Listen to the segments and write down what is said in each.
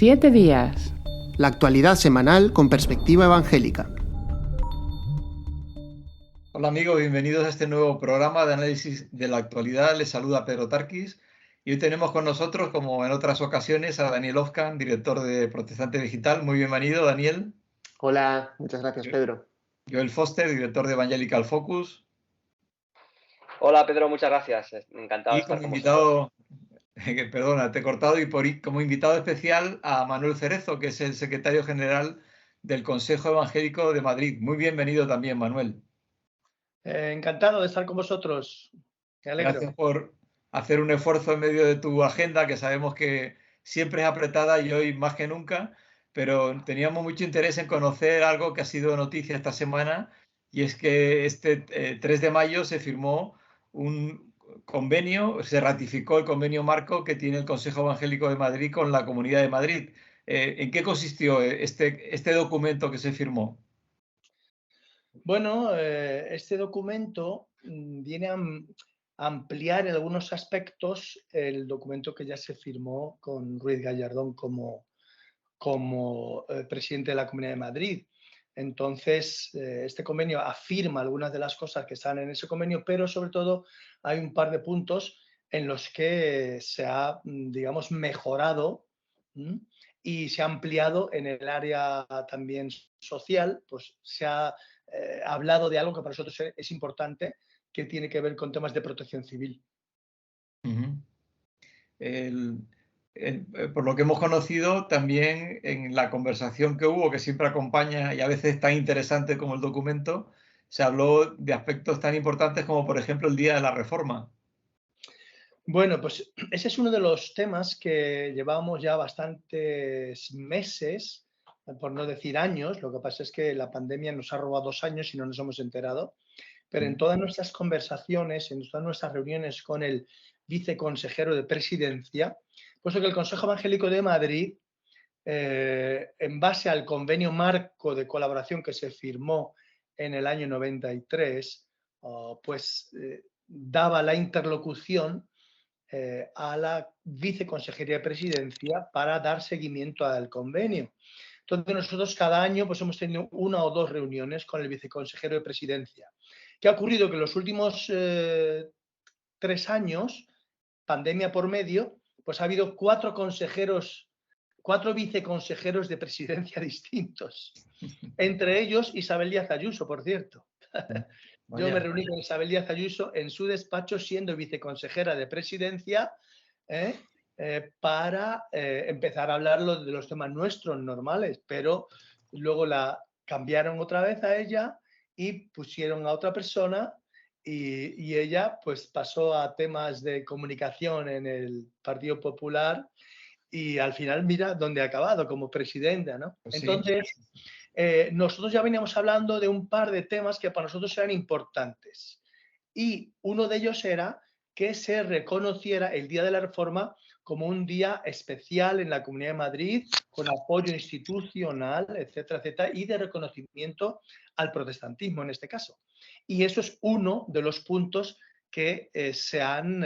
7 días. La actualidad semanal con perspectiva evangélica. Hola amigos, bienvenidos a este nuevo programa de análisis de la actualidad. Les saluda Pedro Tarquis y hoy tenemos con nosotros, como en otras ocasiones, a Daniel Ofcan, director de Protestante Digital. Muy bienvenido, Daniel. Hola, muchas gracias, Pedro. Joel Foster, director de Evangelical Focus. Hola Pedro, muchas gracias. Encantado de Y estar como con vosotros. invitado, perdona, te he cortado, como invitado especial a Manuel Cerezo, que es el secretario general del Consejo Evangélico de Madrid. Muy bienvenido también, Manuel. Encantado de estar con vosotros. Me alegro. Gracias por hacer un esfuerzo en medio de tu agenda, que sabemos que siempre es apretada y hoy más que nunca, pero teníamos mucho interés en conocer algo que ha sido noticia esta semana, y es que este 3 de mayo se firmó un convenio, se ratificó el convenio marco que tiene el Consejo Evangélico de Madrid con la Comunidad de Madrid. ¿En qué consistió este documento que se firmó? Bueno, este documento viene a ampliar en algunos aspectos el documento que ya se firmó con Ruiz Gallardón como presidente de la Comunidad de Madrid. Entonces, este convenio afirma algunas de las cosas que están en ese convenio, pero sobre todo hay un par de puntos en los que se ha, digamos, mejorado y se ha ampliado en el área también social, pues se ha hablado de algo que para nosotros es importante, que tiene que ver con temas de protección civil. Por lo que hemos conocido, también en la conversación que hubo, que siempre acompaña y a veces tan interesante como el documento, se habló de aspectos tan importantes como, por ejemplo, el Día de la Reforma. Bueno, pues ese es uno de los temas que llevamos ya bastantes meses, por no decir años. Lo que pasa es que la pandemia nos ha robado 2 años y no nos hemos enterado. Pero en todas nuestras conversaciones, en todas nuestras reuniones con el viceconsejero de Presidencia, puesto que el Consejo Evangélico de Madrid, en base al convenio marco de colaboración que se firmó en el año 93, daba la interlocución a la Viceconsejería de Presidencia para dar seguimiento al convenio. Entonces nosotros cada año pues, hemos tenido 1 o 2 reuniones con el Viceconsejero de Presidencia. ¿Qué ha ocurrido? Que en los últimos 3 años, pandemia por medio, pues ha habido 4 viceconsejeros de presidencia distintos. Entre ellos Isabel Díaz Ayuso, por cierto. Yo me reuní con Isabel Díaz Ayuso en su despacho siendo viceconsejera de presidencia para empezar a hablar de los temas nuestros normales, pero luego la cambiaron otra vez a ella y pusieron a otra persona y ella pues pasó a temas de comunicación en el Partido Popular y al final mira dónde ha acabado como presidenta, ¿no? Pues sí. Entonces, nosotros ya veníamos hablando de un par de temas que para nosotros eran importantes y uno de ellos era que se reconociera el Día de la Reforma como un día especial en la Comunidad de Madrid, con apoyo institucional, etcétera, etcétera, y de reconocimiento al protestantismo en este caso. Y eso es uno de los puntos que se han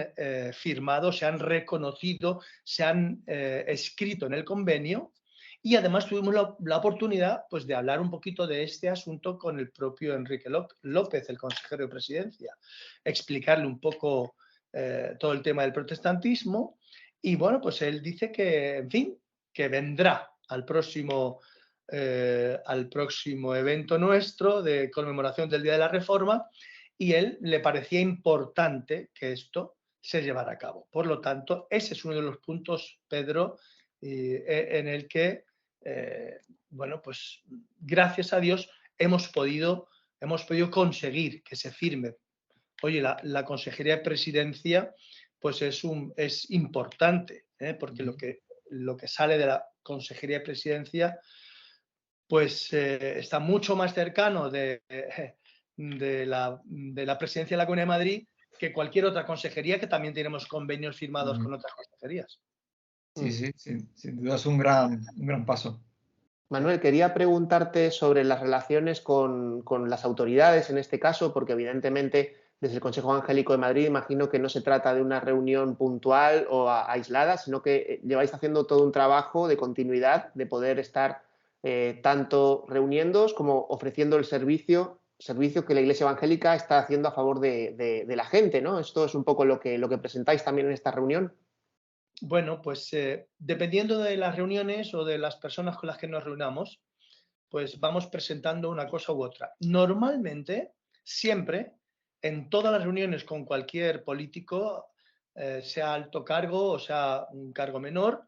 firmado, se han reconocido, se han escrito en el convenio. Y además tuvimos la oportunidad pues, de hablar un poquito de este asunto con el propio Enrique López, el consejero de Presidencia, explicarle un poco todo el tema del protestantismo. Y bueno, pues él dice que, en fin, que vendrá al próximo evento nuestro de conmemoración del Día de la Reforma y él le parecía importante que esto se llevara a cabo. Por lo tanto, ese es uno de los puntos, Pedro, en el que bueno, pues gracias a Dios hemos podido conseguir que se firme. Oye, la Consejería de Presidencia pues es importante, porque lo que sale de la Consejería de Presidencia pues está mucho más cercano de la Presidencia de la Comunidad de Madrid que cualquier otra consejería, que también tenemos convenios firmados con otras consejerías. Sí, sin duda es un gran paso. Manuel, quería preguntarte sobre las relaciones con las autoridades en este caso, porque evidentemente desde el Consejo Evangélico de Madrid, imagino que no se trata de una reunión puntual o aislada, sino que lleváis haciendo todo un trabajo de continuidad, de poder estar tanto reuniéndoos como ofreciendo el servicio que la Iglesia Evangélica está haciendo a favor de la gente, ¿no? Esto es un poco lo que presentáis también en esta reunión. Bueno, pues dependiendo de las reuniones o de las personas con las que nos reunamos, pues vamos presentando una cosa u otra. Normalmente, siempre, en todas las reuniones con cualquier político, sea alto cargo o sea un cargo menor,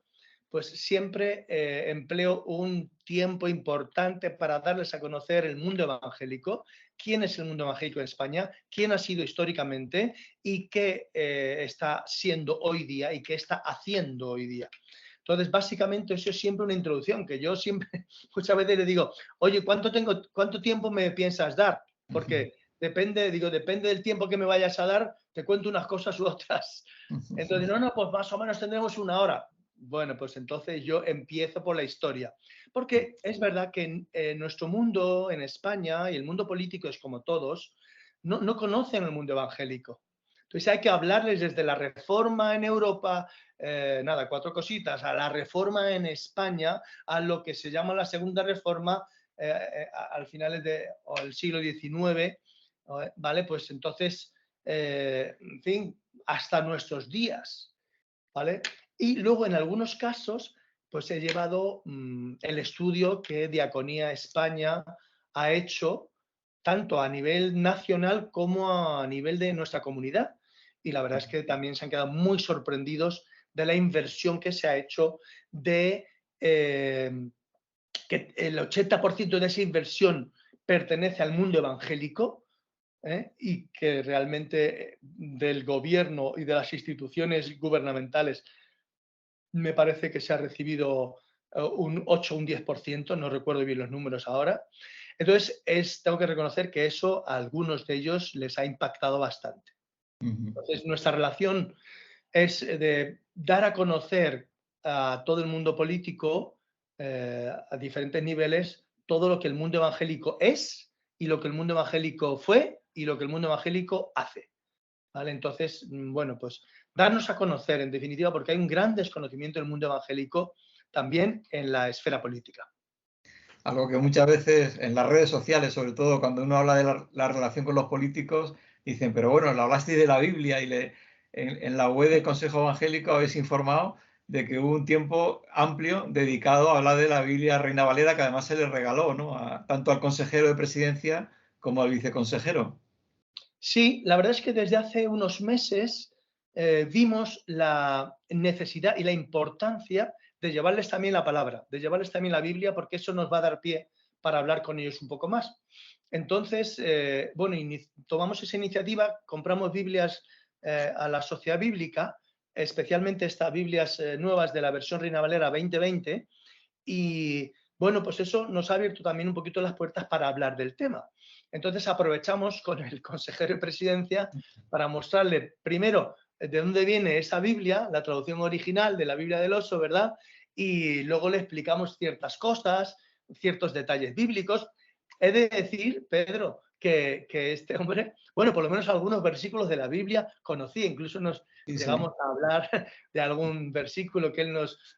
pues siempre empleo un tiempo importante para darles a conocer el mundo evangélico, quién es el mundo evangélico en España, quién ha sido históricamente y qué está siendo hoy día y qué está haciendo hoy día. Entonces, básicamente, eso es siempre una introducción, que yo siempre, muchas veces le digo, oye, ¿cuánto tiempo me piensas dar? Porque depende del tiempo que me vayas a dar, te cuento unas cosas u otras. Entonces, no, pues más o menos tendremos 1 hora. Bueno, pues entonces yo empiezo por la historia. Porque es verdad que en nuestro mundo, en España, y el mundo político es como todos, no conocen el mundo evangélico. Entonces hay que hablarles desde la reforma en Europa, 4 cositas, a la reforma en España, a lo que se llama la segunda reforma al finales del siglo XIX, ¿vale? Pues entonces, en fin, hasta nuestros días, ¿vale? Y luego en algunos casos, pues he llevado el estudio que Diaconía España ha hecho, tanto a nivel nacional como a nivel de nuestra comunidad. Y la verdad es que también se han quedado muy sorprendidos de la inversión que se ha hecho de que el 80% de esa inversión pertenece al mundo evangélico, y que realmente del gobierno y de las instituciones gubernamentales me parece que se ha recibido un 8 o un 10%, no recuerdo bien los números ahora. Entonces, tengo que reconocer que eso a algunos de ellos les ha impactado bastante. Entonces, nuestra relación es de dar a conocer a todo el mundo político, a diferentes niveles, todo lo que el mundo evangélico es y lo que el mundo evangélico fue y lo que el mundo evangélico hace. ¿Vale? Entonces, bueno, pues darnos a conocer, en definitiva, porque hay un gran desconocimiento del mundo evangélico también en la esfera política. Algo que muchas veces en las redes sociales, sobre todo cuando uno habla de la relación con los políticos, dicen, pero bueno, le hablasteis de la Biblia y en la web del Consejo Evangélico habéis informado de que hubo un tiempo amplio dedicado a hablar de la Biblia Reina Valera, que además se le regaló, ¿no? Tanto al consejero de presidencia como al viceconsejero. Sí, la verdad es que desde hace unos meses vimos la necesidad y la importancia de llevarles también la palabra, de llevarles también la Biblia, porque eso nos va a dar pie para hablar con ellos un poco más. Entonces, bueno, tomamos esa iniciativa, compramos Biblias a la Sociedad Bíblica, especialmente estas Biblias nuevas de la versión Reina Valera 2020, y bueno, pues eso nos ha abierto también un poquito las puertas para hablar del tema. Entonces aprovechamos con el consejero de presidencia para mostrarle primero de dónde viene esa Biblia, la traducción original de la Biblia del Oso, ¿verdad? Y luego le explicamos ciertas cosas, ciertos detalles bíblicos. He de decir, Pedro, que este hombre, bueno, por lo menos algunos versículos de la Biblia conocía, incluso nos llegamos a hablar de algún versículo que él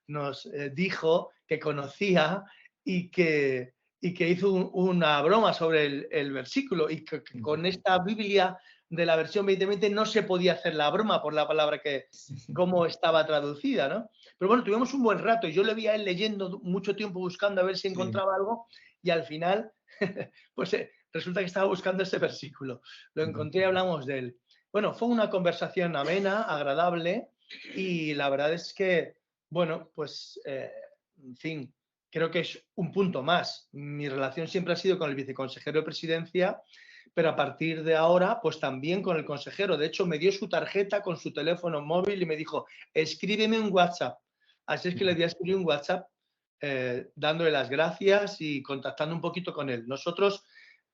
nos dijo que conocía y que hizo una broma sobre el versículo, y que con esta Biblia de la versión 2020 no se podía hacer la broma por la palabra cómo estaba traducida, ¿no? Pero bueno, tuvimos un buen rato y yo le vi a él leyendo mucho tiempo buscando a ver si encontraba algo, y al final pues resulta que estaba buscando ese versículo. Lo encontré y hablamos de él. Bueno, fue una conversación amena, agradable, y la verdad es que, bueno, pues, en fin, creo que es un punto más. Mi relación siempre ha sido con el viceconsejero de presidencia, pero a partir de ahora, pues también con el consejero. De hecho, me dio su tarjeta con su teléfono móvil y me dijo, escríbeme un WhatsApp. Así es que le di a escribir un WhatsApp dándole las gracias y contactando un poquito con él. Nosotros,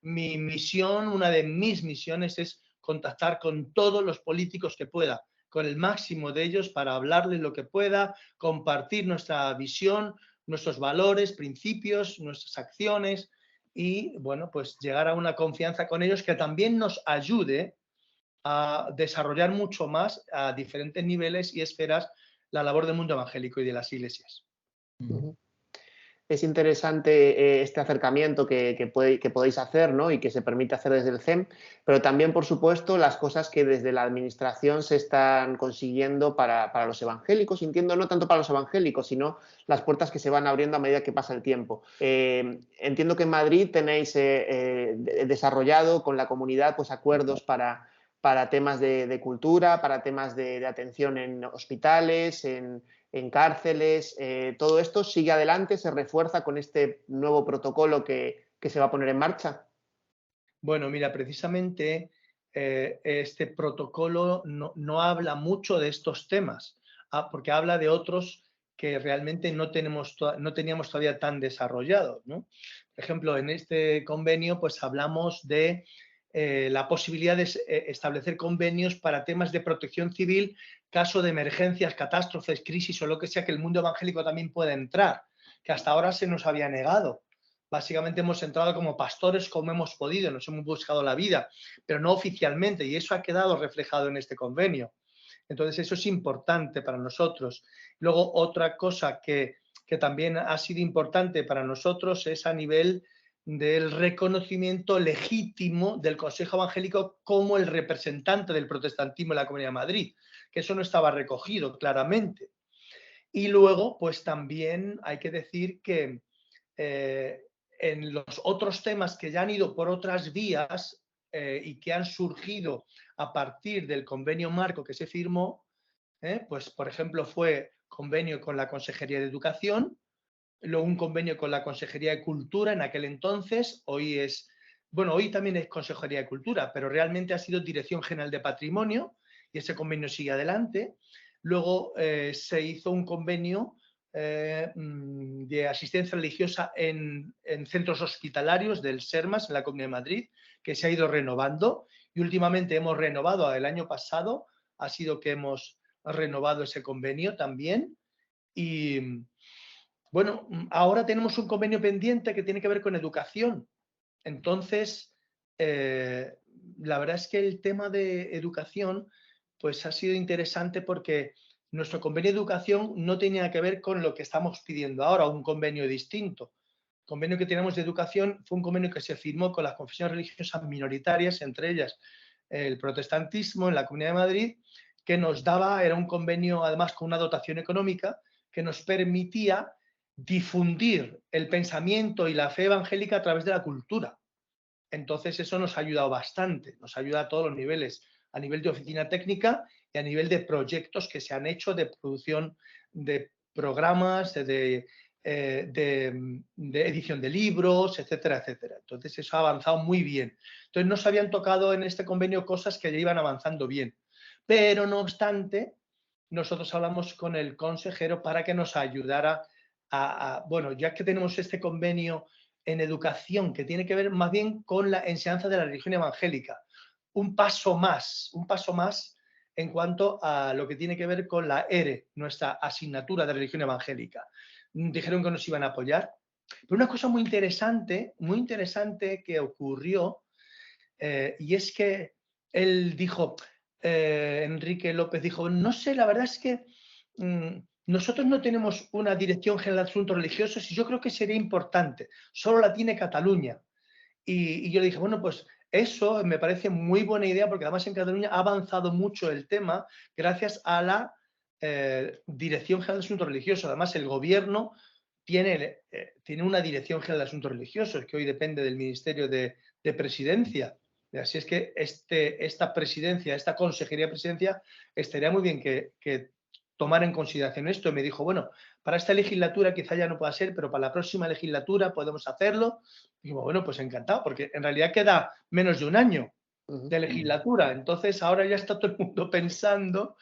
mi misión, una de mis misiones es contactar con todos los políticos que pueda, con el máximo de ellos, para hablarles lo que pueda, compartir nuestra visión, nuestros valores, principios, nuestras acciones y, bueno, pues llegar a una confianza con ellos que también nos ayude a desarrollar mucho más a diferentes niveles y esferas la labor del mundo evangélico y de las iglesias. Es interesante este acercamiento que podéis hacer, ¿no? Y que se permite hacer desde el CEM, pero también, por supuesto, las cosas que desde la administración se están consiguiendo para los evangélicos, entiendo, no tanto para los evangélicos, sino las puertas que se van abriendo a medida que pasa el tiempo. Entiendo que en Madrid tenéis desarrollado con la comunidad pues, acuerdos para temas de cultura, para temas de atención en hospitales, en cárceles. ¿Todo esto sigue adelante, se refuerza con este nuevo protocolo que se va a poner en marcha? Bueno, mira, precisamente este protocolo no habla mucho de estos temas, porque habla de otros que realmente no teníamos todavía tan desarrollados, ¿no? Por ejemplo, en este convenio pues hablamos de la posibilidad de establecer convenios para temas de protección civil, caso de emergencias, catástrofes, crisis o lo que sea, que el mundo evangélico también pueda entrar, que hasta ahora se nos había negado. Básicamente hemos entrado como pastores como hemos podido, nos hemos buscado la vida, pero no oficialmente, y eso ha quedado reflejado en este convenio. Entonces eso es importante para nosotros. Luego otra cosa que también ha sido importante para nosotros es a nivel del reconocimiento legítimo del Consejo Evangélico como el representante del protestantismo en la Comunidad de Madrid, que eso no estaba recogido claramente. Y luego, pues también hay que decir que en los otros temas que ya han ido por otras vías y que han surgido a partir del convenio marco que se firmó, pues por ejemplo fue convenio con la Consejería de Educación, luego un convenio con la Consejería de Cultura en aquel entonces, hoy también es Consejería de Cultura, pero realmente ha sido Dirección General de Patrimonio y ese convenio sigue adelante. Luego se hizo un convenio de asistencia religiosa en centros hospitalarios del SERMAS en la Comunidad de Madrid, que se ha ido renovando y últimamente hemos renovado, el año pasado ha sido que hemos renovado ese convenio también y bueno, ahora tenemos un convenio pendiente que tiene que ver con educación. Entonces, la verdad es que el tema de educación pues ha sido interesante porque nuestro convenio de educación no tenía que ver con lo que estamos pidiendo ahora, un convenio distinto. El convenio que tenemos de educación fue un convenio que se firmó con las confesiones religiosas minoritarias, entre ellas el protestantismo en la Comunidad de Madrid, que nos daba, era un convenio además con una dotación económica que nos permitía difundir el pensamiento y la fe evangélica a través de la cultura. Entonces eso nos ha ayudado bastante, nos ayuda a todos los niveles, a nivel de oficina técnica y a nivel de proyectos que se han hecho de producción de programas, de edición de libros, etcétera, etcétera. Entonces eso ha avanzado muy bien. Entonces nos habían tocado en este convenio cosas que ya iban avanzando bien. Pero no obstante, nosotros hablamos con el consejero para que nos ayudara bueno, ya que tenemos este convenio en educación que tiene que ver más bien con la enseñanza de la religión evangélica, un paso más en cuanto a lo que tiene que ver con la ERE, nuestra asignatura de religión evangélica. Dijeron que nos iban a apoyar. Pero una cosa muy interesante que ocurrió, y es que él dijo, Enrique López dijo, no sé, la verdad es que nosotros no tenemos una Dirección General de Asuntos Religiosos y yo creo que sería importante, solo la tiene Cataluña. Y yo le dije, bueno, pues eso me parece muy buena idea porque además en Cataluña ha avanzado mucho el tema gracias a la Dirección General de Asuntos Religiosos. Además el gobierno tiene una Dirección General de Asuntos Religiosos que hoy depende del Ministerio de Presidencia. Así es que esta presidencia, esta consejería de presidencia, estaría muy bien que tomar en consideración esto. Y me dijo, bueno, para esta legislatura quizá ya no pueda ser, pero para la próxima legislatura podemos hacerlo. Y digo, bueno, pues encantado, porque en realidad queda menos de un año de legislatura. Entonces ahora ya está todo el mundo pensando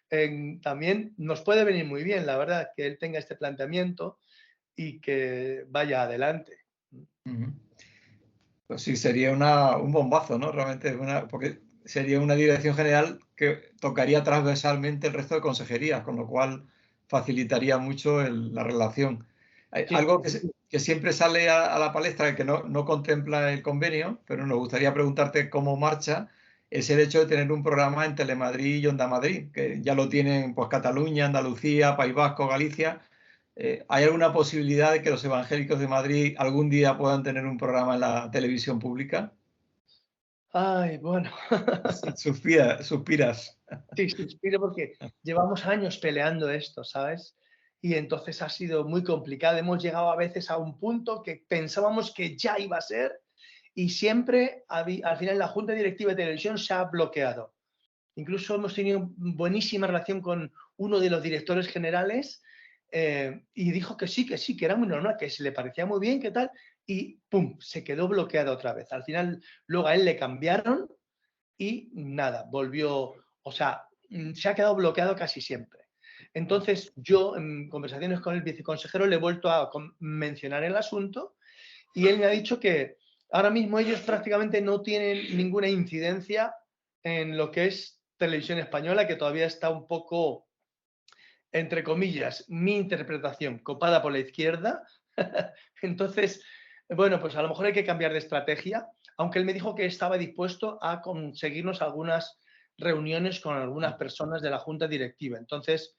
en, también nos puede venir muy bien, la verdad, que él tenga este planteamiento y que vaya adelante. Pues sí, sería un bombazo, ¿no? Realmente, porque sería una dirección general que tocaría transversalmente el resto de consejerías, con lo cual facilitaría mucho la relación. Hay algo que siempre sale a la palestra, que no contempla el convenio, pero nos gustaría preguntarte cómo marcha, es el hecho de tener un programa en Telemadrid y Onda Madrid, que ya lo tienen pues Cataluña, Andalucía, País Vasco, Galicia. ¿Hay alguna posibilidad de que los evangélicos de Madrid algún día puedan tener un programa en la televisión pública? Ay, bueno. Suspiras. Sí, suspiro porque llevamos años peleando esto, ¿sabes? Y entonces ha sido muy complicado. Hemos llegado a veces a un punto que pensábamos que ya iba a ser y siempre al final la Junta Directiva de Televisión se ha bloqueado. Incluso hemos tenido buenísima relación con uno de los directores generales y dijo que sí, que era muy normal, que se le parecía muy bien, que tal, y ¡pum! Se quedó bloqueado otra vez. Al final, luego a él le cambiaron y nada, volvió, o sea, se ha quedado bloqueado casi siempre. Entonces, yo en conversaciones con el viceconsejero le he vuelto a mencionar el asunto y él me ha dicho que ahora mismo ellos prácticamente no tienen ninguna incidencia en lo que es televisión española, que todavía está un poco, entre comillas, mi interpretación, copada por la izquierda. Entonces, bueno, pues a lo mejor hay que cambiar de estrategia, aunque él me dijo que estaba dispuesto a conseguirnos algunas reuniones con algunas personas de la junta directiva. Entonces,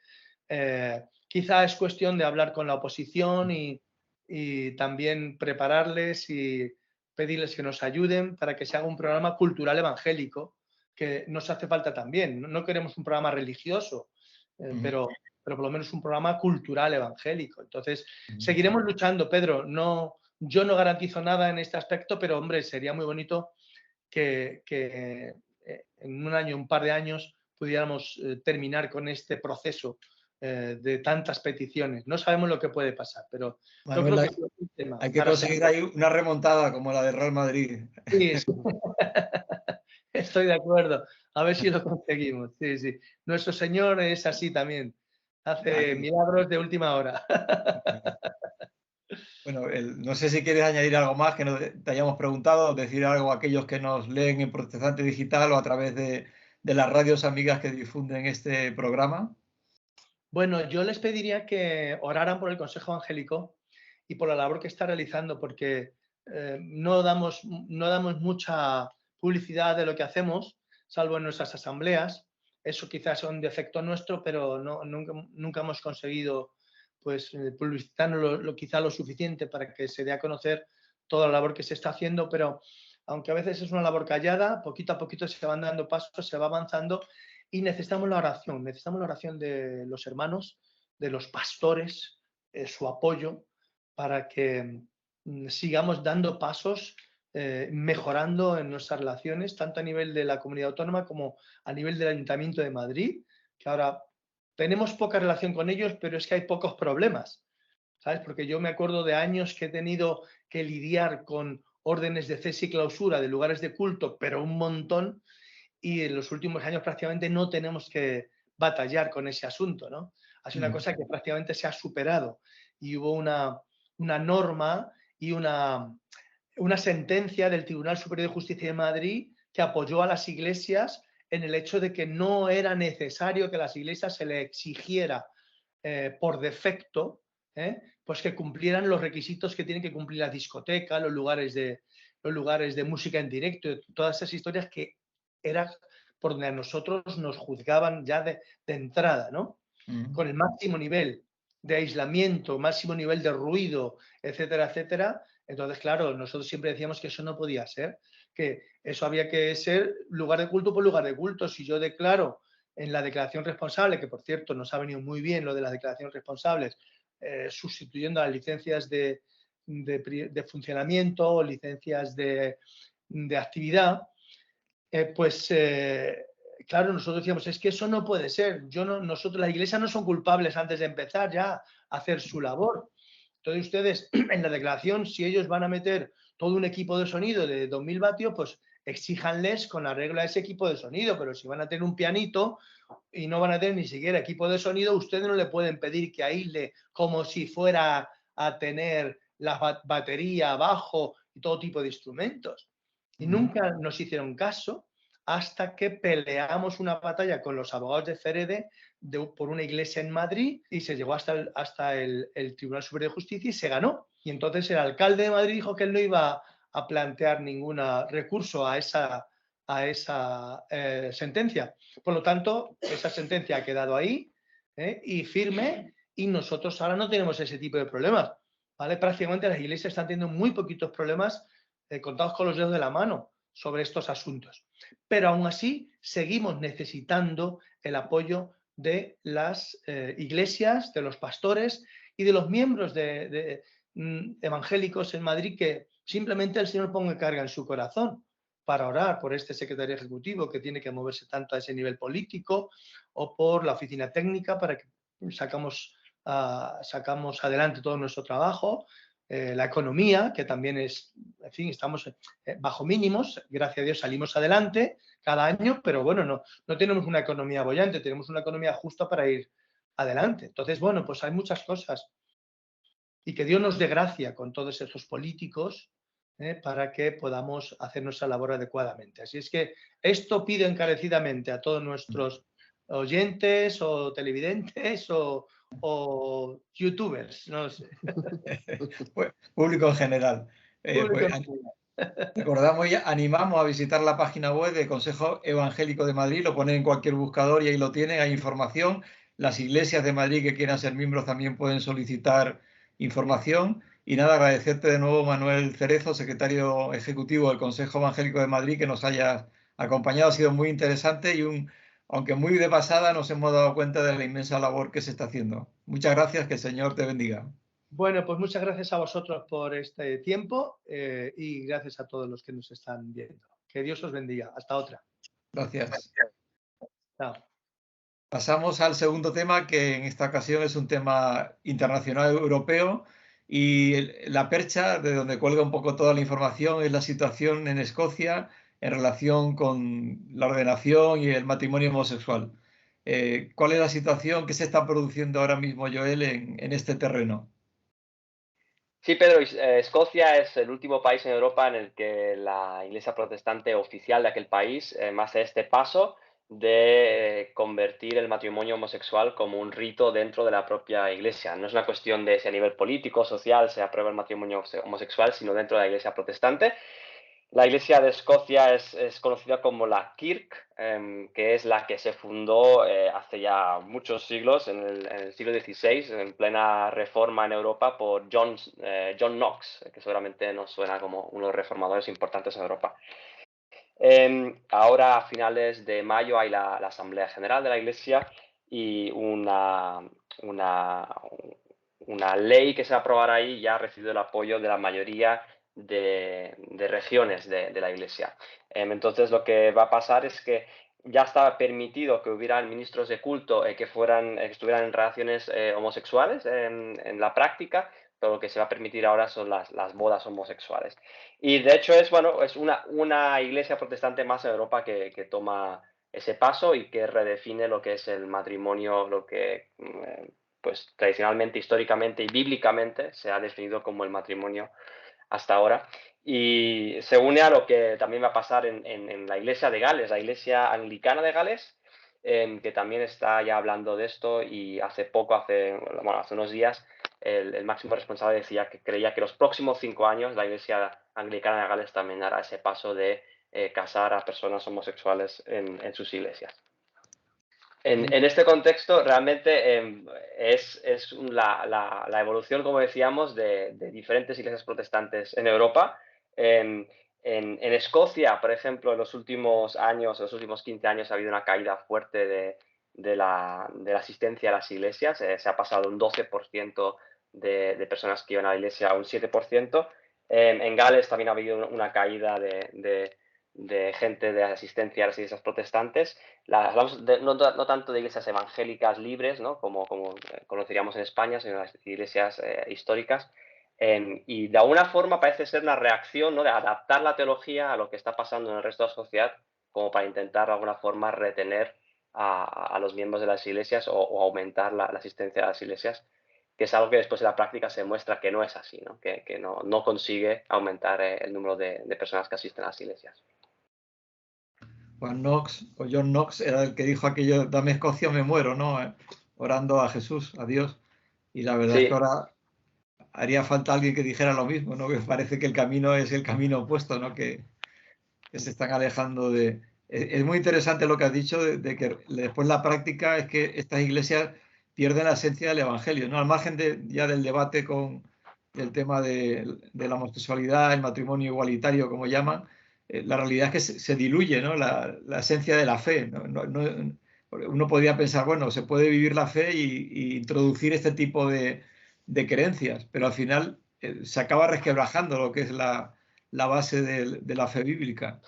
quizá es cuestión de hablar con la oposición y también prepararles y pedirles que nos ayuden para que se haga un programa cultural evangélico, que nos hace falta también. No queremos un programa religioso, pero por lo menos un programa cultural evangélico. Entonces, seguiremos luchando, Pedro. Yo no garantizo nada en este aspecto, pero hombre, sería muy bonito que en un año, un par de años, pudiéramos terminar con este proceso de tantas peticiones. No sabemos lo que puede pasar, pero Manuel, yo creo que es un tema. hay que conseguir ahí una remontada como la de Real Madrid. Sí, sí. Estoy de acuerdo. A ver si lo conseguimos. Sí, sí. Nuestro Señor es así también. Hace milagros de última hora. Bueno, no sé si quieres añadir algo más que no te hayamos preguntado, decir algo a aquellos que nos leen en Protestante Digital o a través de las radios amigas que difunden este programa. Bueno, yo les pediría que oraran por el Consejo Evangélico y por la labor que está realizando, porque no damos mucha publicidad de lo que hacemos, salvo en nuestras asambleas. Eso quizás es un defecto nuestro, pero nunca hemos conseguido pues, publicitarlo quizá lo suficiente para que se dé a conocer toda la labor que se está haciendo, pero aunque a veces es una labor callada, poquito a poquito se van dando pasos, se va avanzando y necesitamos la oración de los hermanos, de los pastores, su apoyo para que sigamos dando pasos, mejorando en nuestras relaciones, tanto a nivel de la comunidad autónoma como a nivel del Ayuntamiento de Madrid, que ahora tenemos poca relación con ellos, pero es que hay pocos problemas, ¿sabes? Porque yo me acuerdo de años que he tenido que lidiar con órdenes de cese y clausura de lugares de culto, pero un montón, y en los últimos años prácticamente no tenemos que batallar con ese asunto, ¿no? Ha sido una cosa que prácticamente se ha superado y hubo una norma y una sentencia del Tribunal Superior de Justicia de Madrid que apoyó a las iglesias en el hecho de que no era necesario que a las iglesias se le exigiera por defecto pues que cumplieran los requisitos que tienen que cumplir la discoteca, los lugares de música en directo, todas esas historias que era por donde a nosotros nos juzgaban ya de entrada, ¿no? Con el máximo nivel de aislamiento, máximo nivel de ruido, etcétera, etcétera. Entonces, claro, nosotros siempre decíamos que eso no podía ser, que eso había que ser lugar de culto por lugar de culto. Si yo declaro en la declaración responsable, que por cierto nos ha venido muy bien lo de las declaraciones responsables, sustituyendo a las licencias de funcionamiento o licencias de actividad, claro, nosotros decíamos, es que eso no puede ser. Las iglesias no son culpables antes de empezar ya a hacer su labor. Entonces ustedes, en la declaración, si ellos van a meter todo un equipo de sonido de 2000 vatios, pues exíjanles con arreglo a ese equipo de sonido, pero si van a tener un pianito y no van a tener ni siquiera equipo de sonido, ustedes no le pueden pedir que aísle como si fuera a tener la batería, bajo y todo tipo de instrumentos. Y nunca nos hicieron caso hasta que peleamos una batalla con los abogados de Ferede por una iglesia en Madrid y se llegó hasta el Tribunal Superior de Justicia y se ganó. Y entonces el alcalde de Madrid dijo que él no iba a plantear ningún recurso a esa a esa sentencia. Por lo tanto, esa sentencia ha quedado ahí y firme, y nosotros ahora no tenemos ese tipo de problemas, ¿vale? Prácticamente las iglesias están teniendo muy poquitos problemas, contados con los dedos de la mano, sobre estos asuntos. Pero aún así seguimos necesitando el apoyo de las iglesias, de los pastores y de los miembros evangélicos en Madrid, que simplemente el Señor ponga carga en su corazón para orar por este secretario ejecutivo que tiene que moverse tanto a ese nivel político, o por la oficina técnica para que sacamos adelante todo nuestro trabajo, la economía, que también es, en fin, estamos bajo mínimos, gracias a Dios salimos adelante cada año, pero bueno, no tenemos una economía boyante, tenemos una economía justa para ir adelante. Entonces, bueno, pues hay muchas cosas, y que Dios nos dé gracia con todos esos políticos para que podamos hacer nuestra labor adecuadamente. Así es que esto pido encarecidamente a todos nuestros oyentes o televidentes o youtubers, no sé. Pues, público en general. Recordamos y animamos a visitar la página web del Consejo Evangélico de Madrid, lo ponen en cualquier buscador y ahí lo tienen, hay información. Las iglesias de Madrid que quieran ser miembros también pueden solicitar información. Y nada, agradecerte de nuevo, Manuel Cerezo, secretario ejecutivo del Consejo Evangélico de Madrid, que nos hayas acompañado. Ha sido muy interesante y aunque muy de pasada, nos hemos dado cuenta de la inmensa labor que se está haciendo. Muchas gracias, que el Señor te bendiga. Bueno, pues muchas gracias a vosotros por este tiempo y gracias a todos los que nos están viendo. Que Dios os bendiga. Hasta otra. Gracias. Chao. Pasamos al segundo tema, que en esta ocasión es un tema internacional europeo, y la percha de donde cuelga un poco toda la información es la situación en Escocia en relación con la ordenación y el matrimonio homosexual. ¿Cuál es la situación que se está produciendo ahora mismo, Joel, en este terreno? Sí, Pedro, Escocia es el último país en Europa en el que la iglesia protestante oficial de aquel país hace este paso de convertir el matrimonio homosexual como un rito dentro de la propia iglesia. No es una cuestión de si a nivel político o social se aprueba el matrimonio homosexual, sino dentro de la iglesia protestante. La iglesia de Escocia es conocida como la Kirk, que es la que se fundó hace ya muchos siglos, en el siglo XVI, en plena reforma en Europa, por John Knox, que seguramente nos suena como uno de los reformadores importantes en Europa. Ahora, a finales de mayo, hay la Asamblea General de la Iglesia y una ley que se aprobará ahí ya ha recibido el apoyo de la mayoría de regiones de la Iglesia. Entonces, lo que va a pasar es que ya estaba permitido que hubieran ministros de culto que estuvieran en relaciones homosexuales en la práctica, pero lo que se va a permitir ahora son las bodas homosexuales. Y de hecho es una iglesia protestante más en Europa que toma ese paso y que redefine lo que es el matrimonio, lo que pues tradicionalmente, históricamente y bíblicamente se ha definido como el matrimonio hasta ahora. Y se une a lo que también va a pasar en la iglesia de Gales, la iglesia anglicana de Gales, que también está ya hablando de esto, y hace unos días el máximo responsable decía que creía que los próximos 5 años la iglesia anglicana de Gales también hará ese paso de casar a personas homosexuales en sus iglesias. En este contexto, realmente es la evolución, como decíamos, de diferentes iglesias protestantes en Europa. En Escocia, por ejemplo, en los últimos 15 años, ha habido una caída fuerte de la asistencia a las iglesias. Se ha pasado un 12% de personas que iban a la iglesia a un 7%. En Gales también ha habido una caída de gente de asistencia a las iglesias protestantes. Hablamos no tanto de iglesias evangélicas libres, ¿no? como conoceríamos en España, sino las iglesias históricas. Y de alguna forma parece ser una reacción, ¿no? De adaptar la teología a lo que está pasando en el resto de la sociedad, como para intentar de alguna forma retener a los miembros de las iglesias o aumentar la asistencia a las iglesias, que es algo que después en la práctica se muestra que no es así, ¿no? Que no consigue aumentar el número de personas que asisten a las iglesias. Juan Knox o John Knox era el que dijo aquello: dame Escocia o me muero, ¿no? Orando a Jesús, a Dios. Y la verdad es que ahora haría falta alguien que dijera lo mismo, ¿no? Que parece que el camino es el camino opuesto, ¿no? Que que se están alejando de... Es muy interesante lo que has dicho de que después la práctica es que estas iglesias pierden la esencia del Evangelio, ¿no? Al margen ya del debate con el tema de la homosexualidad, el matrimonio igualitario, como llaman, la realidad es que se diluye, ¿no? La esencia de la fe, ¿no? Uno podría pensar, bueno, se puede vivir la fe y introducir este tipo de creencias, pero al final se acaba resquebrajando lo que es la base de la fe bíblica.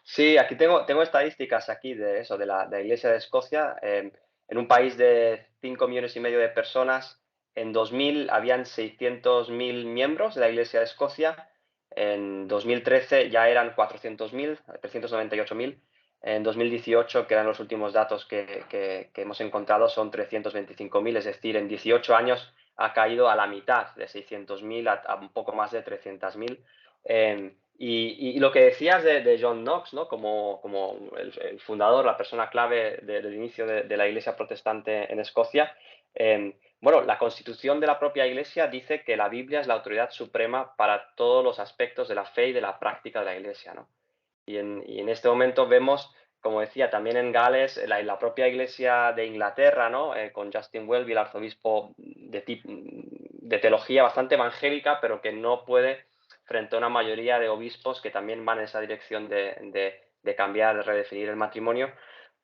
Sí, aquí tengo estadísticas aquí de eso, de la Iglesia de Escocia. En un país de 5,5 millones de personas, en 2000 habían 600.000 miembros de la Iglesia de Escocia. En 2013 ya eran 400.000, 398.000. En 2018, que eran los últimos datos que hemos encontrado, son 325.000, es decir, en 18 años ha caído a la mitad, de 600.000 a un poco más de 300.000. Y lo que decías de John Knox, ¿no? Como el fundador, la persona clave del inicio de la Iglesia protestante en Escocia, bueno, la constitución de la propia Iglesia dice que la Biblia es la autoridad suprema para todos los aspectos de la fe y de la práctica de la Iglesia, ¿no? Y en este momento vemos, como decía, también en Gales, la propia Iglesia de Inglaterra, ¿no? Con Justin Welby, el arzobispo de teología bastante evangélica, pero que no puede frente a una mayoría de obispos que también van en esa dirección de cambiar, de redefinir el matrimonio,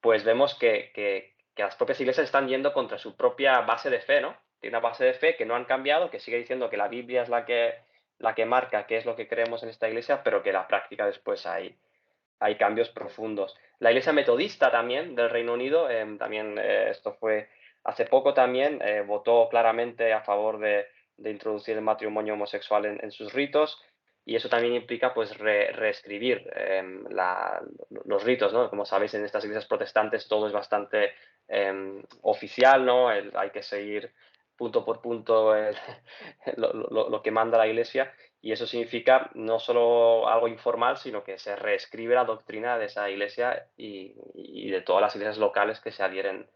pues vemos que las propias iglesias están yendo contra su propia base de fe, ¿no? Tiene una base de fe que no han cambiado, que sigue diciendo que la Biblia es la que marca qué es lo que creemos en esta iglesia, pero que en la práctica después hay cambios profundos. La iglesia metodista también del Reino Unido, esto fue hace poco también, votó claramente a favor de introducir el matrimonio homosexual en sus ritos, y eso también implica pues reescribir los ritos, ¿no? Como sabéis, en estas iglesias protestantes todo es bastante oficial, ¿no? Hay que seguir punto por punto lo que manda la iglesia, y eso significa no solo algo informal, sino que se reescribe la doctrina de esa iglesia y de todas las iglesias locales que se adhieren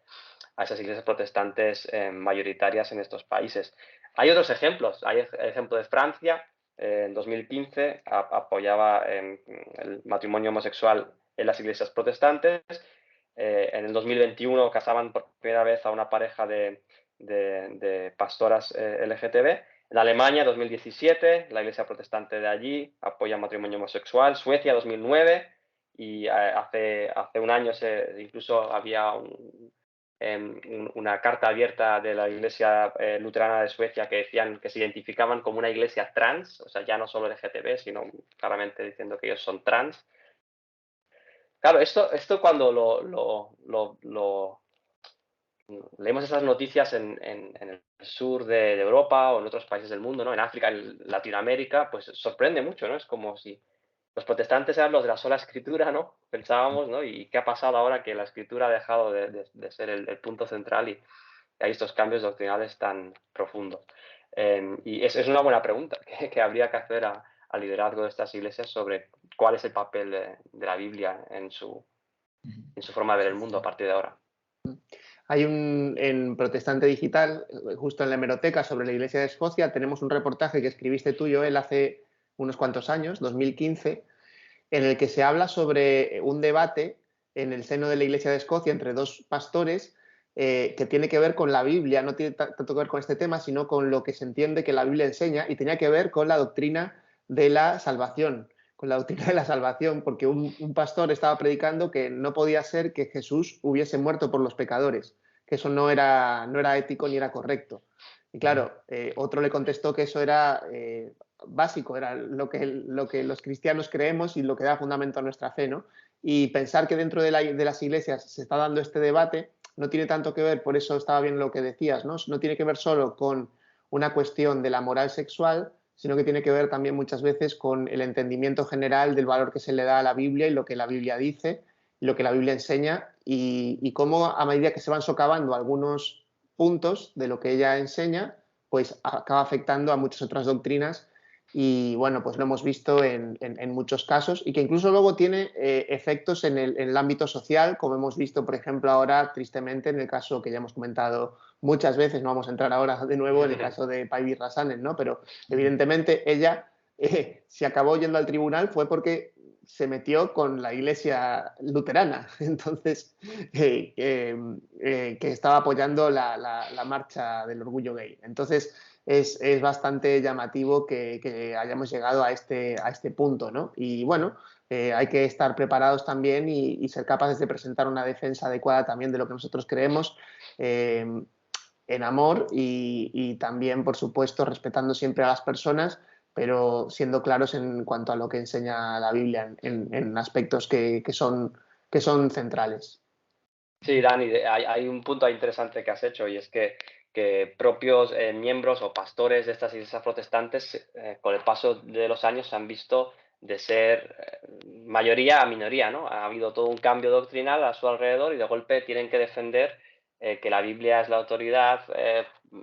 a esas iglesias protestantes mayoritarias en estos países. Hay otros ejemplos. Hay el ejemplo de Francia. En 2015 apoyaba el matrimonio homosexual en las iglesias protestantes. En el 2021 casaban por primera vez a una pareja de pastoras LGTB. En Alemania, 2017, la iglesia protestante de allí apoya el matrimonio homosexual. Suecia, 2009, y hace un año incluso había una carta abierta de la iglesia luterana de Suecia que decían que se identificaban como una iglesia trans, o sea, ya no solo LGTB, sino claramente diciendo que ellos son trans. Claro, esto cuando leemos esas noticias en el sur de Europa o en otros países del mundo, ¿no? En África, en Latinoamérica, pues sorprende mucho, ¿no? Es como si los protestantes eran los de la sola escritura, ¿no? Pensábamos, ¿no? ¿Y qué ha pasado ahora que la escritura ha dejado de ser el punto central y hay estos cambios doctrinales tan profundos? Y es una buena pregunta que habría que hacer al liderazgo de estas iglesias sobre cuál es el papel de la Biblia en su forma de ver el mundo a partir de ahora. Hay en Protestante Digital, justo en la hemeroteca sobre la Iglesia de Escocia, tenemos un reportaje que escribiste tú, Joel, hace unos cuantos años, 2015, en el que se habla sobre un debate en el seno de la Iglesia de Escocia entre dos pastores que tiene que ver con la Biblia, no tiene tanto que ver con este tema, sino con lo que se entiende que la Biblia enseña, y tenía que ver con la doctrina de la salvación, porque un pastor estaba predicando que no podía ser que Jesús hubiese muerto por los pecadores, que eso no era ético ni era correcto. Y claro, otro le contestó que eso era básico, era lo que los cristianos creemos y lo que da fundamento a nuestra fe, ¿no? Y pensar que dentro de las iglesias se está dando este debate no tiene tanto que ver, por eso estaba bien lo que decías, ¿no? No tiene que ver solo con una cuestión de la moral sexual, sino que tiene que ver también muchas veces con el entendimiento general del valor que se le da a la Biblia y lo que la Biblia dice, y lo que la Biblia enseña, y cómo a medida que se van socavando algunos puntos de lo que ella enseña, pues acaba afectando a muchas otras doctrinas, y bueno, pues lo hemos visto en muchos casos, y que incluso luego tiene efectos en el ámbito social, como hemos visto, por ejemplo, ahora, tristemente, en el caso que ya hemos comentado muchas veces, no vamos a entrar ahora de nuevo en el caso de Päivi Räsänen, ¿no? Pero evidentemente ella se acabó yendo al tribunal fue porque se metió con la iglesia luterana, entonces, que estaba apoyando la marcha del orgullo gay. Entonces, es bastante llamativo que hayamos llegado a este punto, ¿no? Y bueno, hay que estar preparados también y ser capaces de presentar una defensa adecuada también de lo que nosotros creemos, en amor y también, por supuesto, respetando siempre a las personas, pero siendo claros en cuanto a lo que enseña la Biblia en aspectos que son centrales. Sí, Dani, hay un punto interesante que has hecho, y es que propios miembros o pastores de estas iglesias protestantes, con el paso de los años, se han visto de ser mayoría a minoría, ¿no? Ha habido todo un cambio doctrinal a su alrededor y de golpe tienen que defender que la Biblia es la autoridad,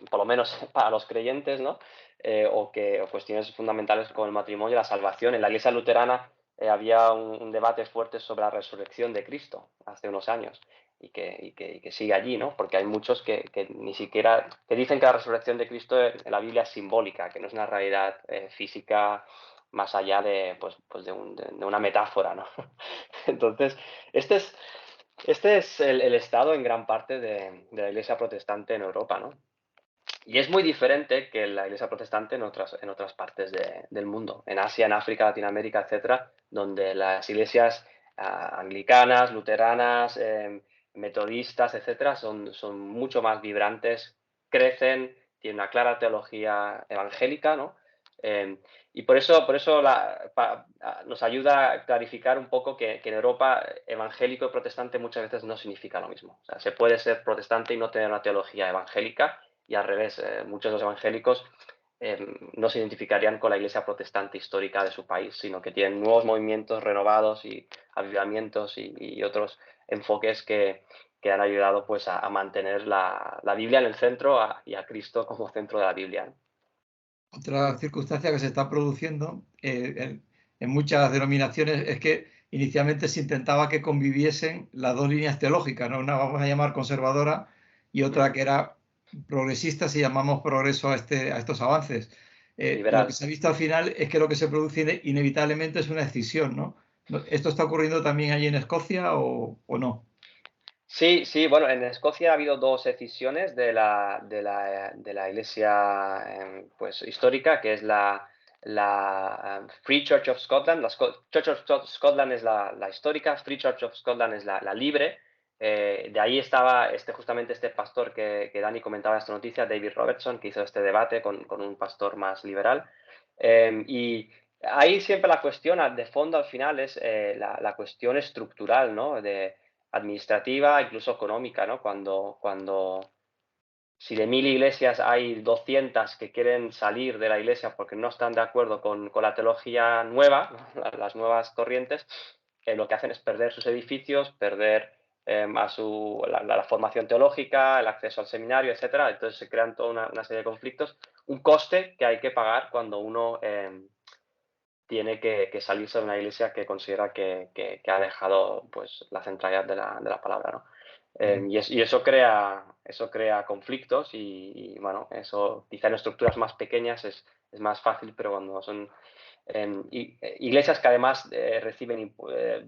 por lo menos para los creyentes, ¿no? O cuestiones fundamentales como el matrimonio y la salvación. En la iglesia luterana había un debate fuerte sobre la resurrección de Cristo hace unos años. Y que sigue allí, ¿no? Porque hay muchos que ni siquiera, que dicen que la resurrección de Cristo en la Biblia es simbólica, que no es una realidad física más allá de una metáfora, ¿no? Entonces, este es el estado en gran parte de la iglesia protestante en Europa, ¿no? Y es muy diferente que la iglesia protestante en otras partes del mundo, en Asia, en África, Latinoamérica, etcétera, donde las iglesias anglicanas, luteranas, metodistas, etcétera, son mucho más vibrantes, crecen, tienen una clara teología evangélica, ¿no? Y por eso nos ayuda a clarificar un poco que en Europa evangélico y protestante muchas veces no significa lo mismo. O sea, se puede ser protestante y no tener una teología evangélica, y al revés, muchos de los evangélicos no se identificarían con la iglesia protestante histórica de su país, sino que tienen nuevos movimientos renovados y avivamientos y otros enfoques que han ayudado pues a mantener la Biblia en el centro y a Cristo como centro de la Biblia, ¿no? Otra circunstancia que se está produciendo en muchas denominaciones es que inicialmente se intentaba que conviviesen las dos líneas teológicas, ¿no? Una vamos a llamar conservadora y otra que era progresista, si llamamos progreso a estos avances. Lo que se ha visto al final es que lo que se produce inevitablemente es una escisión, ¿no? ¿Esto está ocurriendo también allí en Escocia o no? Sí, bueno, en Escocia ha habido dos escisiones de la iglesia pues, histórica, que es la Free Church of Scotland. La Church of Scotland es la histórica, Free Church of Scotland es la libre. De ahí estaba justamente este pastor que Dani comentaba esta noticia, David Robertson, que hizo este debate con un pastor más liberal. Y ahí siempre la cuestión de fondo al final es la cuestión estructural, ¿no? Administrativa, incluso económica, ¿no? Cuando si de 1000 iglesias hay 200 que quieren salir de la iglesia porque no están de acuerdo con la teología nueva, ¿no? Las nuevas corrientes, lo que hacen es perder sus edificios, perder la formación teológica, el acceso al seminario, etcétera. Entonces se crean toda una serie de conflictos, un coste que hay que pagar cuando uno tiene que salirse de una iglesia que considera que ha dejado pues la centralidad de la palabra, ¿no? Y eso crea conflictos y bueno, eso quizá en estructuras más pequeñas es más fácil, pero cuando son iglesias que además reciben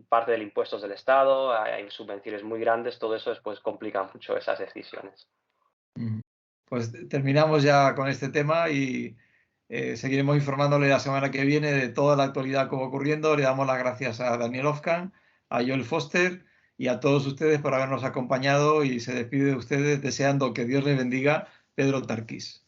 parte de impuestos del Estado, hay subvenciones muy grandes, todo eso después complica mucho esas decisiones. Pues terminamos ya con este tema y seguiremos informándole la semana que viene de toda la actualidad que va ocurriendo. Le damos las gracias a Daniel Ofkan, a Joel Foster y a todos ustedes por habernos acompañado, y se despide de ustedes deseando que Dios les bendiga, Pedro Tarquís.